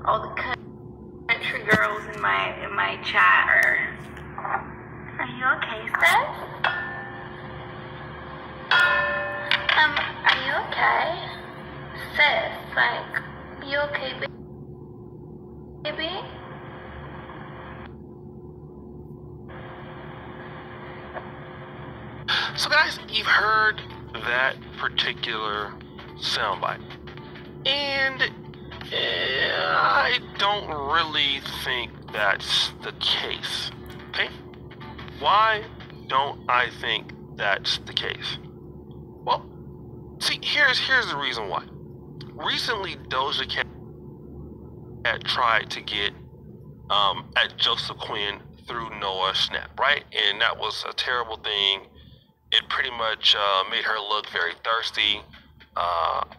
all the country girls in my chat are you okay, sis? Are you okay? Sis, like, you okay, baby? So guys, you've heard that particular soundbite. And I don't really think that's the case. Okay? Why don't I think that's the case? Well, see, here's the reason why. Recently, Doja Cat tried to get at Joseph Quinn through Noah Schnapp, right? And that was a terrible thing. It pretty much made her look very thirsty,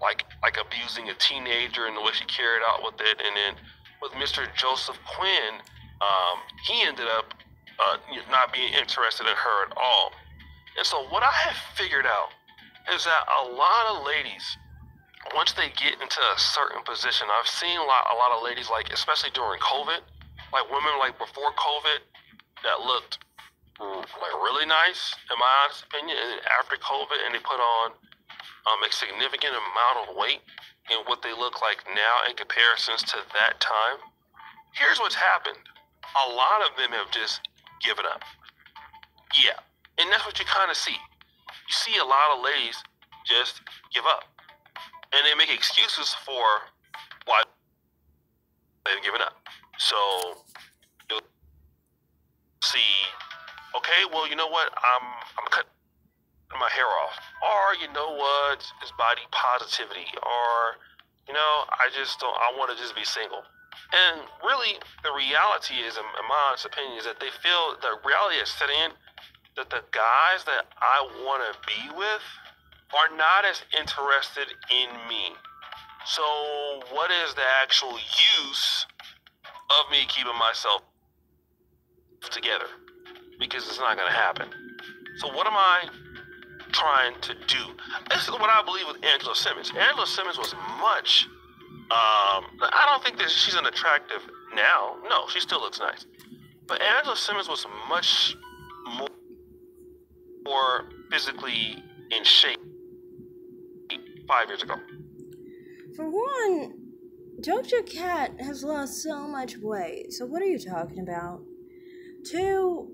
like abusing a teenager and the way she carried out with it. And then with Mr. Joseph Quinn, he ended up not being interested in her at all. And so what I have figured out is that a lot of ladies, once they get into a certain position, I've seen a lot of ladies, like especially during COVID, like women like before COVID that looked like really nice, in my honest opinion, and then after COVID, and they put on a significant amount of weight in what they look like now in comparisons to that time. Here's what's happened. A lot of them have just given up. Yeah, and that's what you kind of see. You see a lot of ladies just give up, and they make excuses for why they've given up. So you'll see, okay, well, you know what, I'm cutting my hair off, or you know what, it's body positivity, or you know, I want to just be single. And really, the reality is, in my honest opinion, is that they feel the reality is set in that the guys that I want to be with are not as interested in me. So what is the actual use of me keeping myself together? Because it's not going to happen. So what am I trying to do? This is what I believe with Angela Simmons. Angela Simmons was much, I don't think that she's unattractive now. No, she still looks nice. But Angela Simmons was much more physically in shape 5 years ago. For one, Doja Cat has lost so much weight, so what are you talking about? Two,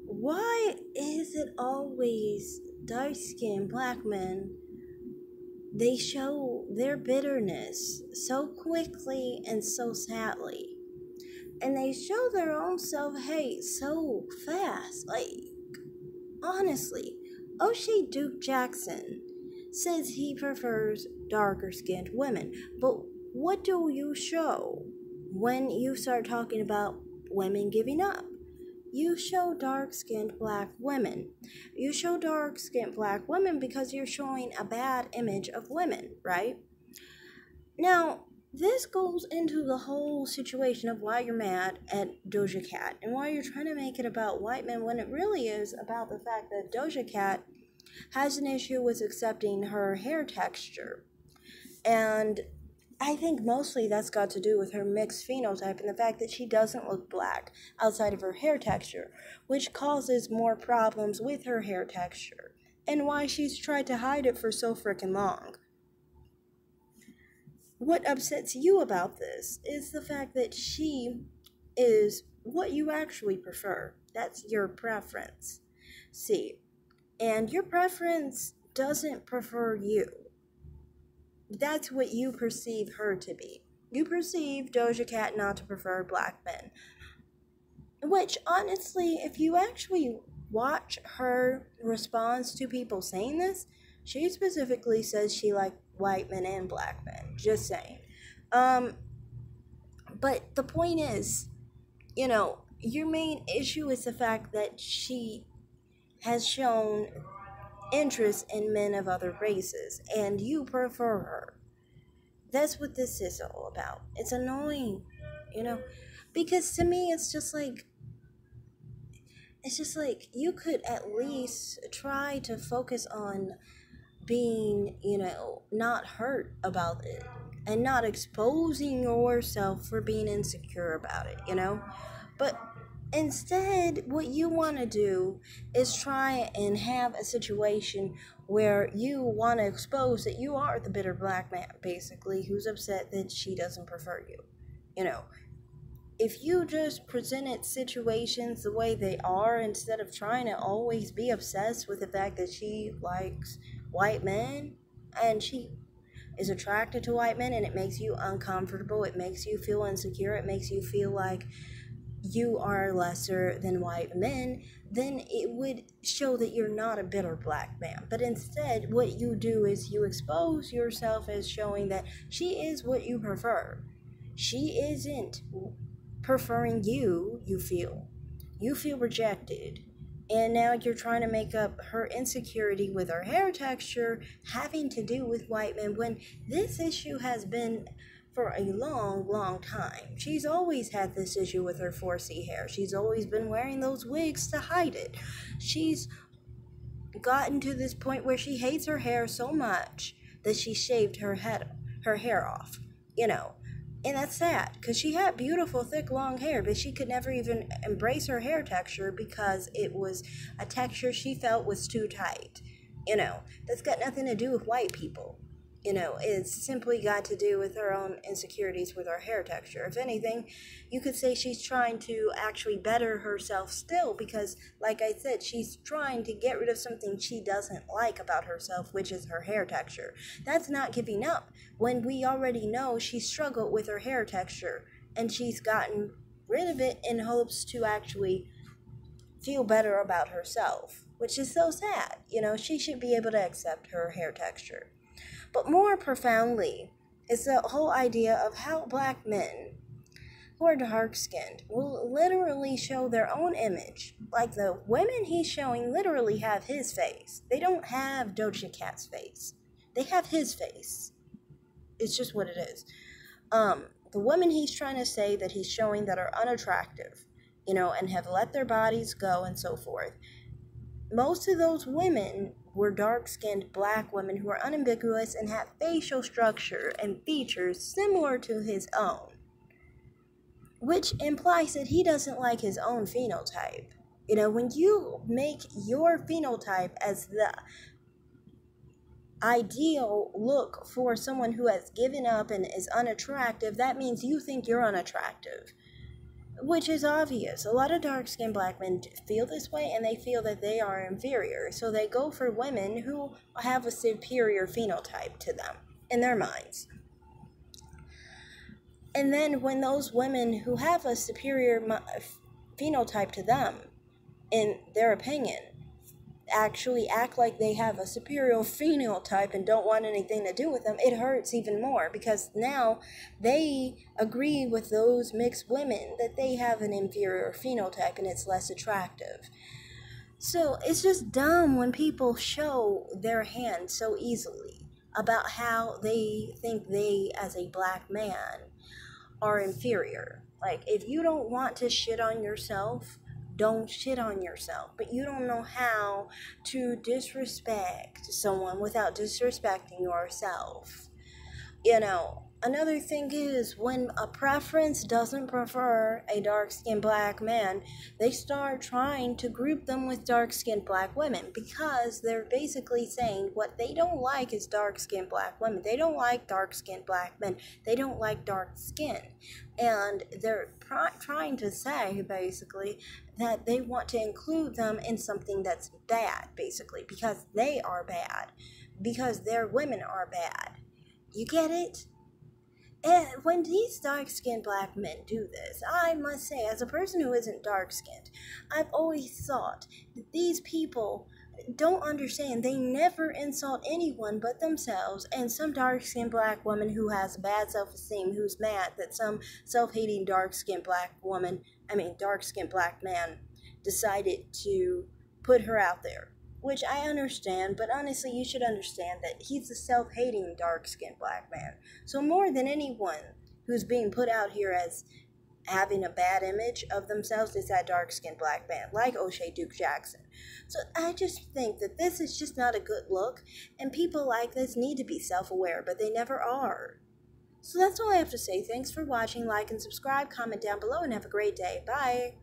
why is it always dark-skinned black men? They show their bitterness so quickly and so sadly. And they show their own self-hate so fast. Like, honestly, O'Shea Duke Jackson says he prefers darker-skinned women. But what do you show when you start talking about women giving up? You show dark-skinned black women. You show dark-skinned black women because you're showing a bad image of women, right? Now, this goes into the whole situation of why you're mad at Doja Cat and why you're trying to make it about white men when it really is about the fact that Doja Cat has an issue with accepting her hair texture. And I think mostly that's got to do with her mixed phenotype and the fact that she doesn't look black outside of her hair texture, which causes more problems with her hair texture, and why she's tried to hide it for so freaking long. What upsets you about this is the fact that she is what you actually prefer. That's your preference. See, and your preference doesn't prefer you. That's what you perceive her to be. You perceive Doja Cat not to prefer black men. Which, honestly, if you actually watch her response to people saying this, she specifically says she likes white men and black men. Just saying. But the point is, you know, your main issue is the fact that she has shown interest in men of other races, and you prefer her. That's what this is all about. It's annoying, you know, because to me it's just like you could at least try to focus on being, you know, not hurt about it and not exposing yourself for being insecure about it, But instead, what you want to do is try and have a situation where you want to expose that you are the bitter black man, basically, who's upset that she doesn't prefer you. If you just presented situations the way they are instead of trying to always be obsessed with the fact that she likes white men and she is attracted to white men and it makes you uncomfortable, it makes you feel insecure, it makes you feel like you are lesser than white men, then it would show that you're not a bitter black man. But instead, what you do is you expose yourself as showing that she is what you prefer. She isn't preferring you, you feel rejected, and now you're trying to make up her insecurity with her hair texture having to do with white men, when this issue has been for a long time. She's always had this issue with her 4C hair. She's always been wearing those wigs to hide it. She's gotten to this point where she hates her hair so much that she shaved her hair off, And that's sad, because she had beautiful, thick, long hair, but she could never even embrace her hair texture because it was a texture she felt was too tight. That's got nothing to do with white people. It's simply got to do with her own insecurities with her hair texture. If anything, you could say she's trying to actually better herself still because, like I said, she's trying to get rid of something she doesn't like about herself, which is her hair texture. That's not giving up when we already know she struggled with her hair texture and she's gotten rid of it in hopes to actually feel better about herself, which is so sad. She should be able to accept her hair texture. But more profoundly is the whole idea of how black men who are dark-skinned will literally show their own image. Like the women he's showing literally have his face. They don't have Doja Cat's face. They have his face. It's just what it is. The women he's trying to say that he's showing that are unattractive, and have let their bodies go and so forth. Most of those women were dark-skinned black women who are unambiguous and have facial structure and features similar to his own, which implies that he doesn't like his own phenotype. When you make your phenotype as the ideal look for someone who has given up and is unattractive, that means you think you're unattractive. Which is obvious. A lot of dark-skinned black men feel this way, and they feel that they are inferior. So they go for women who have a superior phenotype to them in their minds. And then when those women who have a superior phenotype to them, in their opinion, actually act like they have a superior phenotype and don't want anything to do with them, it hurts even more because now they agree with those mixed women that they have an inferior phenotype and it's less attractive. So it's just dumb when people show their hand so easily about how they think they, as a black man, are inferior. Like, if you don't want to shit on yourself, don't shit on yourself. But you don't know how to disrespect someone without disrespecting yourself. Another thing is, when a preference doesn't prefer a dark-skinned black man, they start trying to group them with dark-skinned black women because they're basically saying what they don't like is dark-skinned black women. They don't like dark-skinned black men. They don't like dark skin. And they're trying to say, basically, that they want to include them in something that's bad, basically, because they are bad. Because their women are bad. You get it? And when these dark-skinned black men do this, I must say, as a person who isn't dark-skinned, I've always thought that these people don't understand. They never insult anyone but themselves, and some dark-skinned black woman who has bad self-esteem, who's mad that some self-hating dark-skinned black man decided to put her out there. Which I understand, but honestly, you should understand that he's a self-hating, dark-skinned black man. So more than anyone who's being put out here as having a bad image of themselves is that dark-skinned black man, like O'Shea Duke Jackson. So I just think that this is just not a good look, and people like this need to be self-aware, but they never are. So that's all I have to say. Thanks for watching. Like and subscribe, comment down below, and have a great day. Bye.